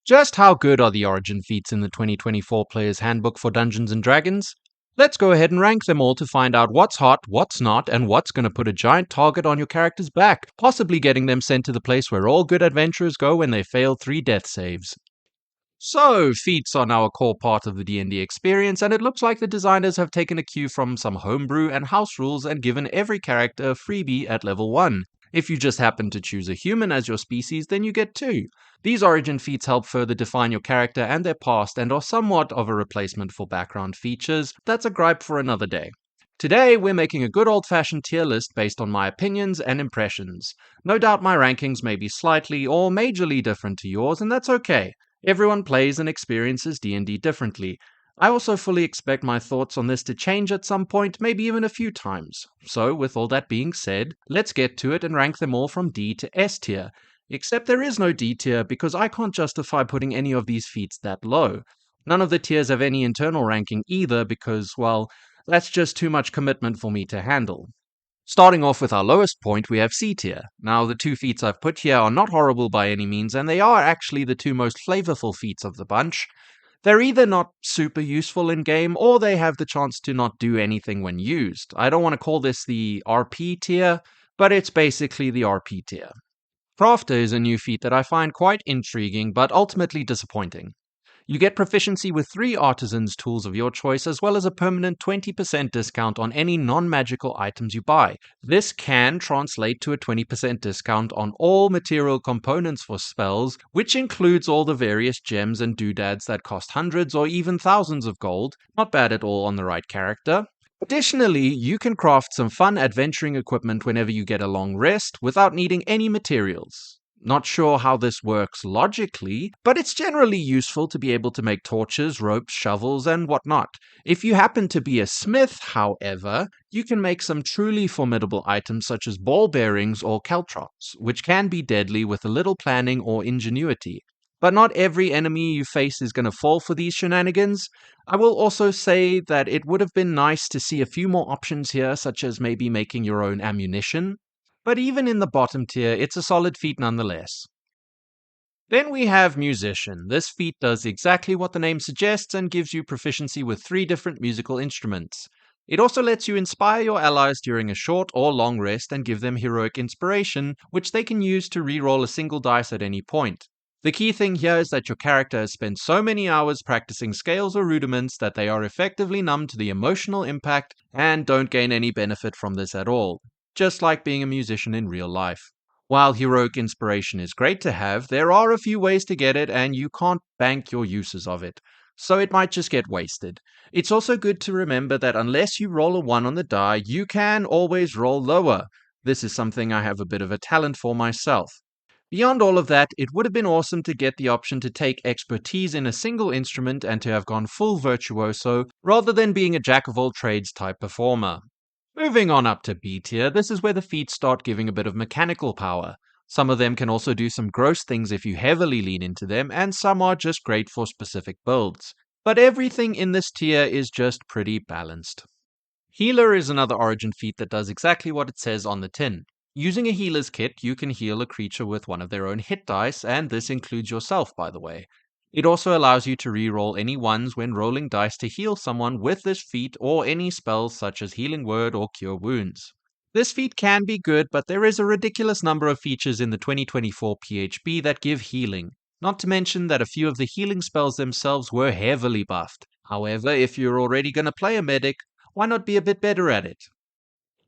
Just how good are the origin feats in the 2024 Player's Handbook for Dungeons & Dragons? Let's go ahead and rank them all to find out what's hot, what's not, and what's going to put a giant target on your character's back, possibly getting them sent to the place where all good adventurers go when they fail 3 death saves. So, feats are now a core part of the D&D experience, and it looks like the designers have taken a cue from some homebrew and house rules and given every character a freebie at level 1. If you just happen to choose a human as your species, then you get 2. These origin feats help further define your character and their past and are somewhat of a replacement for background features. That's a gripe for another day. Today, we're making a good old-fashioned tier list based on my opinions and impressions. No doubt my rankings may be slightly or majorly different to yours, and that's okay. Everyone plays and experiences D&D differently. I also fully expect my thoughts on this to change at some point, maybe even a few times. So, with all that being said, let's get to it and rank them all from D to S tier. Except there is no D tier because I can't justify putting any of these feats that low. None of the tiers have any internal ranking either because, well, that's just too much commitment for me to handle. Starting off with our lowest point, we have C tier. Now, the 2 feats I've put here are not horrible by any means, and they are actually the 2 most flavorful feats of the bunch. They're either not super useful in-game, or they have the chance to not do anything when used. I don't want to call this the RP tier, but it's basically the RP tier. Crafter is a new feat that I find quite intriguing, but ultimately disappointing. You get proficiency with 3 artisans tools of your choice, as well as a permanent 20% discount on any non-magical items you buy. This can translate to a 20% discount on all material components for spells, which includes all the various gems and doodads that cost hundreds or even thousands of gold. Not bad at all on the right character. Additionally, you can craft some fun adventuring equipment whenever you get a long rest without needing any materials. Not sure how this works logically, but it's generally useful to be able to make torches, ropes, shovels, and whatnot. If you happen to be a smith, however, you can make some truly formidable items such as ball bearings or caltrops, which can be deadly with a little planning or ingenuity. But not every enemy you face is going to fall for these shenanigans. I will also say that it would have been nice to see a few more options here, such as maybe making your own ammunition. But even in the bottom tier, it's a solid feat nonetheless. Then we have Musician. This feat does exactly what the name suggests and gives you proficiency with 3 different musical instruments. It also lets you inspire your allies during a short or long rest and give them heroic inspiration, which they can use to reroll a single dice at any point. The key thing here is that your character has spent so many hours practicing scales or rudiments that they are effectively numb to the emotional impact and don't gain any benefit from this at all. Just like being a musician in real life. While heroic inspiration is great to have, there are a few ways to get it and you can't bank your uses of it, so it might just get wasted. It's also good to remember that unless you roll a 1 on the die, you can always roll lower. This is something I have a bit of a talent for myself. Beyond all of that, it would have been awesome to get the option to take expertise in a single instrument and to have gone full virtuoso, rather than being a jack-of-all-trades type performer. Moving on up to B tier, this is where the feats start giving a bit of mechanical power. Some of them can also do some gross things if you heavily lean into them, and some are just great for specific builds. But everything in this tier is just pretty balanced. Healer is another origin feat that does exactly what it says on the tin. Using a healer's kit, you can heal a creature with one of their own hit dice, and this includes yourself, by the way. It also allows you to reroll any ones when rolling dice to heal someone with this feat or any spells such as Healing Word or Cure Wounds. This feat can be good, but there is a ridiculous number of features in the 2024 PHB that give healing. Not to mention that a few of the healing spells themselves were heavily buffed. However, if you're already going to play a medic, why not be a bit better at it?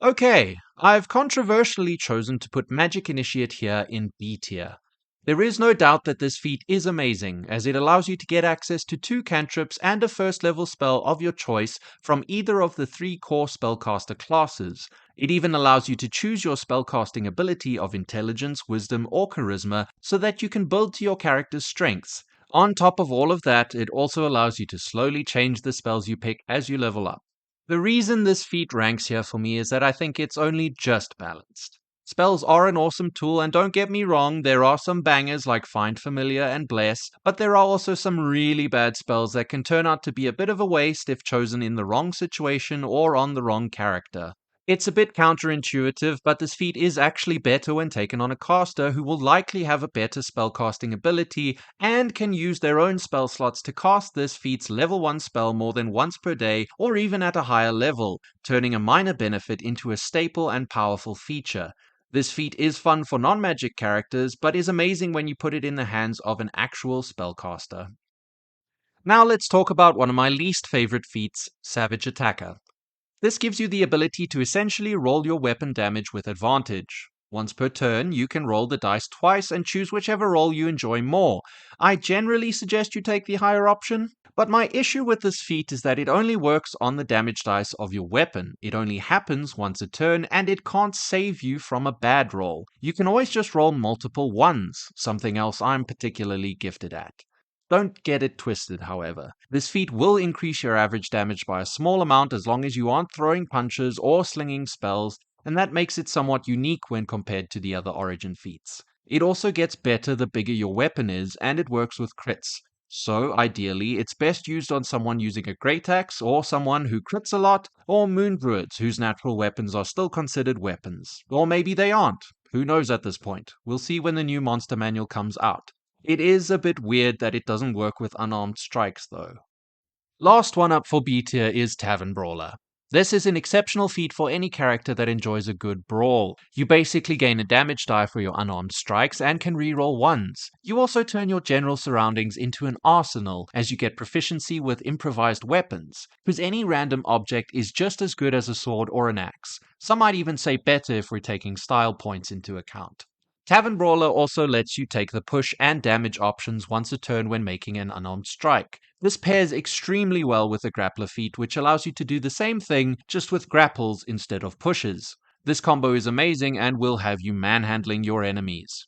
Okay, I've controversially chosen to put Magic Initiate here in B tier. There is no doubt that this feat is amazing, as it allows you to get access to 2 cantrips and a first level spell of your choice from either of the 3 core spellcaster classes. It even allows you to choose your spellcasting ability of Intelligence, Wisdom, or Charisma so that you can build to your character's strengths. On top of all of that, it also allows you to slowly change the spells you pick as you level up. The reason this feat ranks here for me is that I think it's only just balanced. Spells are an awesome tool, and don't get me wrong, there are some bangers like Find Familiar and Bless, but there are also some really bad spells that can turn out to be a bit of a waste if chosen in the wrong situation or on the wrong character. It's a bit counterintuitive, but this feat is actually better when taken on a caster who will likely have a better spellcasting ability and can use their own spell slots to cast this feat's level 1 spell more than once per day or even at a higher level, turning a minor benefit into a staple and powerful feature. This feat is fun for non-magic characters, but is amazing when you put it in the hands of an actual spellcaster. Now let's talk about one of my least favorite feats, Savage Attacker. This gives you the ability to essentially roll your weapon damage with advantage. Once per turn, you can roll the dice twice and choose whichever roll you enjoy more. I generally suggest you take the higher option, but my issue with this feat is that it only works on the damage dice of your weapon. It only happens once a turn, and it can't save you from a bad roll. You can always just roll multiple ones, something else I'm particularly gifted at. Don't get it twisted, however. This feat will increase your average damage by a small amount as long as you aren't throwing punches or slinging spells, and that makes it somewhat unique when compared to the other Origin feats. It also gets better the bigger your weapon is, and it works with crits. So, ideally, it's best used on someone using a great axe, or someone who crits a lot, or moon druids whose natural weapons are still considered weapons. Or maybe they aren't. Who knows at this point? We'll see when the new monster manual comes out. It is a bit weird that it doesn't work with unarmed strikes, though. Last one up for B tier is Tavern Brawler. This is an exceptional feat for any character that enjoys a good brawl. You basically gain a damage die for your unarmed strikes and can reroll ones. You also turn your general surroundings into an arsenal as you get proficiency with improvised weapons, whose any random object is just as good as a sword or an axe. Some might even say better if we're taking style points into account. Tavern Brawler also lets you take the push and damage options once a turn when making an unarmed strike. This pairs extremely well with the grappler feat, which allows you to do the same thing, just with grapples instead of pushes. This combo is amazing and will have you manhandling your enemies.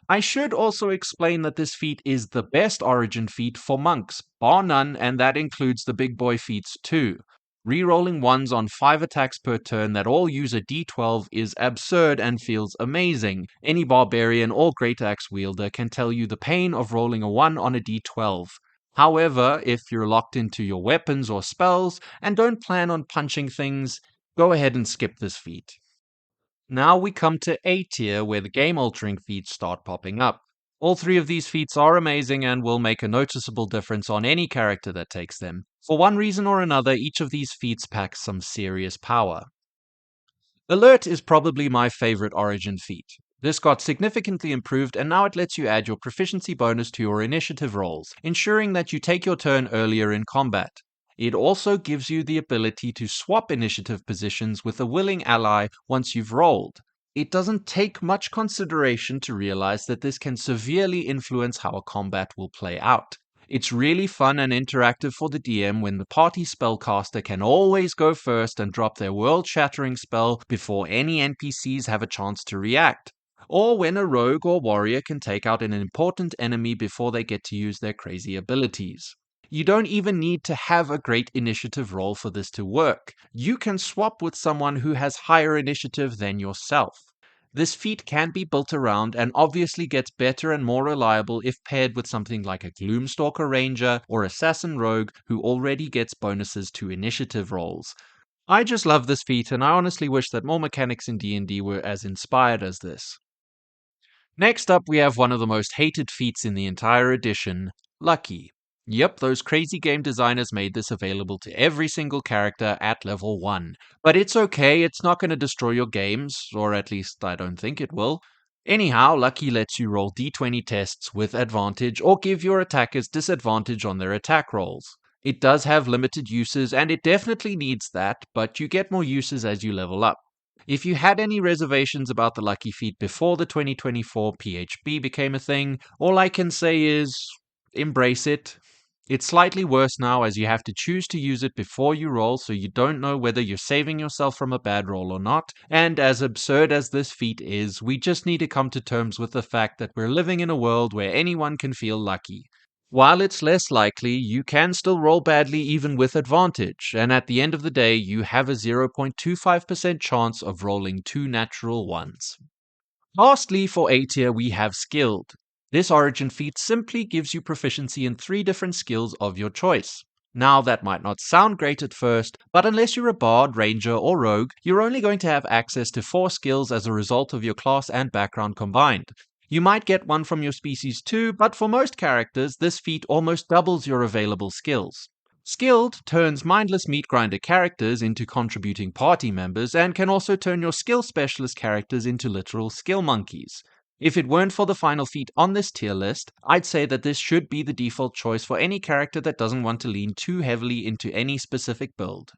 I should also explain that this feat is the best Origin feat for monks, bar none, and that includes the big boy feats too. Rerolling ones on 5 attacks per turn that all use a d12 is absurd and feels amazing. Any barbarian or great axe wielder can tell you the pain of rolling a 1 on a d12. However, if you're locked into your weapons or spells and don't plan on punching things, go ahead and skip this feat. Now we come to A tier, where the game-altering feats start popping up. All three of these feats are amazing and will make a noticeable difference on any character that takes them. For one reason or another, each of these feats packs some serious power. Alert is probably my favorite Origin feat. This got significantly improved, and now it lets you add your proficiency bonus to your initiative rolls, ensuring that you take your turn earlier in combat. It also gives you the ability to swap initiative positions with a willing ally once you've rolled. It doesn't take much consideration to realize that this can severely influence how a combat will play out. It's really fun and interactive for the DM when the party spellcaster can always go first and drop their world-shattering spell before any NPCs have a chance to react. Or when a rogue or warrior can take out an important enemy before they get to use their crazy abilities. You don't even need to have a great initiative roll for this to work. You can swap with someone who has higher initiative than yourself. This feat can be built around and obviously gets better and more reliable if paired with something like a Gloomstalker Ranger or Assassin Rogue who already gets bonuses to initiative rolls. I just love this feat, and I honestly wish that more mechanics in D&D were as inspired as this. Next up, we have one of the most hated feats in the entire edition, Lucky. Yep, those crazy game designers made this available to every single character at level 1. But it's okay, it's not going to destroy your games, or at least I don't think it will. Anyhow, Lucky lets you roll d20 tests with advantage or give your attackers disadvantage on their attack rolls. It does have limited uses, and it definitely needs that, but you get more uses as you level up. If you had any reservations about the Lucky feat before the 2024 PHB became a thing, all I can say is embrace it. It's slightly worse now as you have to choose to use it before you roll, so you don't know whether you're saving yourself from a bad roll or not. And as absurd as this feat is, we just need to come to terms with the fact that we're living in a world where anyone can feel lucky. While it's less likely, you can still roll badly even with advantage, and at the end of the day, you have a 0.25% chance of rolling 2 natural ones. Lastly, for A tier, we have Skilled. This Origin feat simply gives you proficiency in 3 different skills of your choice. Now, that might not sound great at first, but unless you're a bard, ranger, or rogue, you're only going to have access to 4 skills as a result of your class and background combined. You might get one from your species too, but for most characters, this feat almost doubles your available skills. Skilled turns mindless meat grinder characters into contributing party members and can also turn your skill specialist characters into literal skill monkeys. If it weren't for the final feat on this tier list, I'd say that this should be the default choice for any character that doesn't want to lean too heavily into any specific build.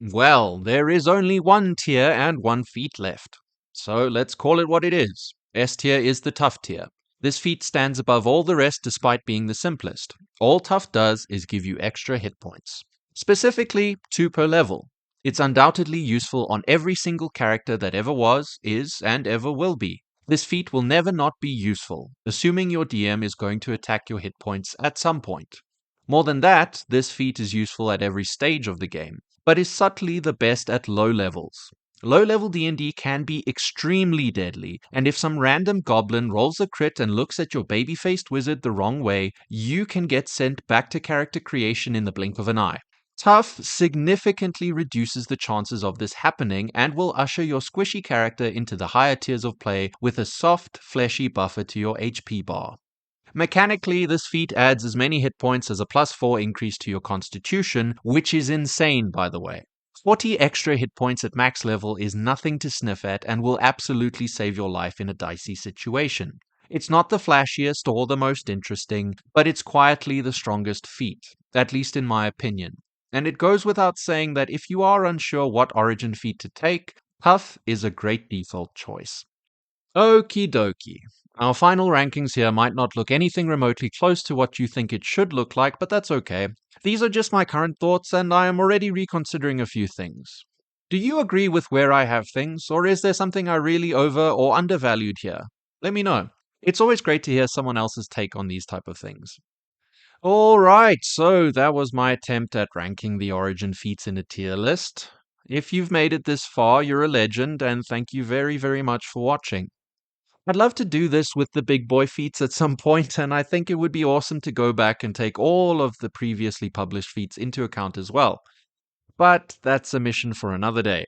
Well, there is only one tier and one feat left. So let's call it what it is. S tier is the tough tier. This feat stands above all the rest despite being the simplest. All tough does is give you extra hit points. Specifically, 2 per level. It's undoubtedly useful on every single character that ever was, is, and ever will be. This feat will never not be useful, assuming your DM is going to attack your hit points at some point. More than that, this feat is useful at every stage of the game, but is subtly the best at low levels. Low-level D&D can be extremely deadly, and if some random goblin rolls a crit and looks at your baby-faced wizard the wrong way, you can get sent back to character creation in the blink of an eye. Tough significantly reduces the chances of this happening and will usher your squishy character into the higher tiers of play with a soft, fleshy buffer to your HP bar. Mechanically, this feat adds as many hit points as a +4 increase to your constitution, which is insane, by the way. 40 extra hit points at max level is nothing to sniff at and will absolutely save your life in a dicey situation. It's not the flashiest or the most interesting, but it's quietly the strongest feat, at least in my opinion. And it goes without saying that if you are unsure what origin feat to take, Puff is a great default choice. Okie dokie. Our final rankings here might not look anything remotely close to what you think it should look like, but that's okay. These are just my current thoughts, and I am already reconsidering a few things. Do you agree with where I have things, or is there something I really over or undervalued here? Let me know. It's always great to hear someone else's take on these type of things. Alright, so that was my attempt at ranking the origin feats in a tier list. If you've made it this far, you're a legend, and thank you very, very much for watching. I'd love to do this with the big boy feats at some point, and I think it would be awesome to go back and take all of the previously published feats into account as well. But that's a mission for another day.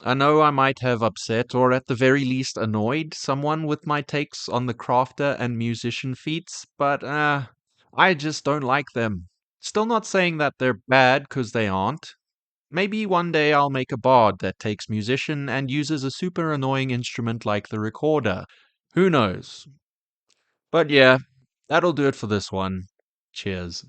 I know I might have upset, or at the very least annoyed, someone with my takes on the crafter and musician feats, but I just don't like them. Still not saying that they're bad, 'cause they aren't. Maybe one day I'll make a bard that takes musician and uses a super annoying instrument like the recorder. Who knows? But yeah, that'll do it for this one. Cheers.